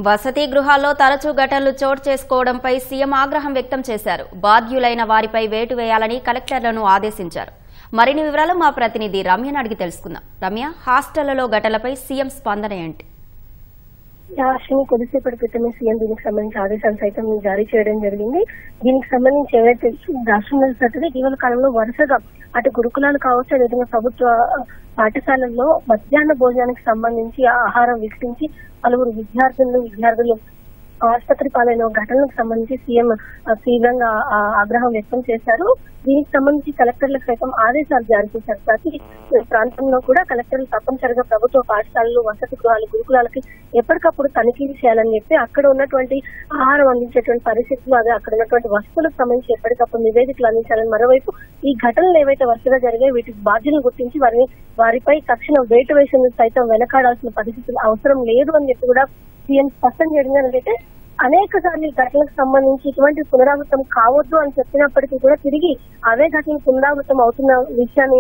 వసతి గృహాల్లో తరచూ ఘటనలు చోటు చేసుకోవడంపై సీఎం ఆగ్రహం వ్యక్తం చేశారు. బాధ్యులైన వారిపై వేటు వేయాలని కలెక్టర్లను ఆదేశించారు. మరిన్ని వివరాలు మా ప్రతినిధి రమ్యను అడిగి తెలుసుకుందాం. రమ్య, హాస్టళ్లలో ఘటనలపై సీఎం స్పందన ఏంటి? రాష్ట్రాన్ని కొద్దిసేపటి క్రితమే సీఎం దీనికి సంబంధించి ఆదేశాలు సైతం జారీ చేయడం జరిగింది. దీనికి సంబంధించి ఏదైతే రాష్ట్రంలో చూసినట్టు ఇటీవల కాలంలో వరుసగా అటు గురుకులాలు కావచ్చు, అదేవిధంగా ప్రభుత్వ పాఠశాలల్లో మధ్యాహ్న భోజనానికి సంబంధించి ఆహారం వికసించి పలువురు విద్యార్థులు ఆసుపత్రి పాలైన ఘటనలకు సంబంధించి సీఎం తీవ్రంగా ఆగ్రహం వ్యక్తం చేశారు. దీనికి సంబంధించి కలెక్టర్లకు సైతం ఆదేశాలు జారీ చేశారు. ప్రతి ప్రాంతంలో కూడా కలెక్టర్లు తప్పనిసరిగా ప్రభుత్వ పాఠశాలలు, వసతి గృహాలు, గురుకులాలకి ఎప్పటికప్పుడు తనిఖీలు చేయాలని చెప్పి అక్కడ ఉన్నటువంటి ఆహారం అందించేటువంటి పరిస్థితులు, అదే అక్కడ ఉన్నటువంటి వస్తువులకు సంబంధించి ఎప్పటికప్పుడు నివేదికలు అందించాలని, మరోవైపు ఈ ఘటనలు ఏవైతే వరుసగా జరిగాయి వీటికి బాధ్యులను గుర్తించి వారిపై తక్షణ వేటు వేసేందుకు సైతం వెనకాడాల్సిన పరిస్థితులు అవసరం లేదు అని చెప్పి కూడా సీఎం స్పష్టం చేయడం జరిగితే అనేక సార్లు ఈ ఘటనలకు సంబంధించి ఇటువంటి పునరావృతం కావద్దు అని చెప్పినప్పటికీ కూడా తిరిగి అవే ఘటనలు పునరావృతం అవుతున్న విషయాన్ని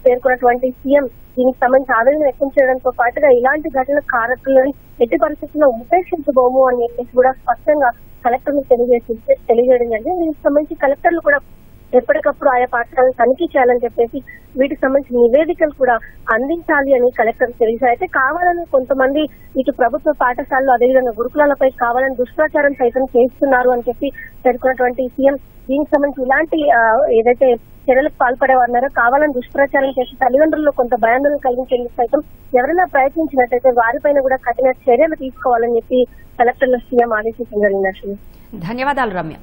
పేర్కొన్నటువంటి సీఎం దీనికి సంబంధించి ఆవేదన వ్యక్తం చేయడంతో పాటుగా ఇలాంటి ఘటనల కారకులను ఎట్టి పరిస్థితుల్లో ఉపేక్షించబోము అని చెప్పేసి కూడా స్పష్టంగా కలెక్టర్లు తెలియజేయడం జరిగింది. దీనికి సంబంధించి కలెక్టర్లు కూడా ఎప్పటికప్పుడు ఆయా పాఠశాలను తనిఖీ చేయాలని చెప్పేసి వీటికి సంబంధించిన నివేదికలు కూడా అందించాలి అని కలెక్టర్ తెలియజేశారు. అయితే కావాలని కొంతమంది ఇటు ప్రభుత్వ పాఠశాలలు, అదేవిధంగా గురుకులాలపై కావాలని దుష్ప్రచారం సైతం చేస్తున్నారు అని చెప్పి పేర్కొన్నటువంటి సీఎం దీనికి సంబంధించి ఇలాంటి ఏదైతే చర్యలకు పాల్పడేవారన్నారో కావాలని దుష్ప్రచారం చేసి తల్లిదండ్రుల్లో కొంత భయాందోళన కలిగించేందుకు సైతం ఎవరైనా ప్రయత్నించినట్లయితే వారిపైన కూడా కఠిన చర్యలు తీసుకోవాలని చెప్పి కలెక్టర్లు సీఎం ఆదేశించడం జరిగింది. ధన్యవాదాలు రమ్య.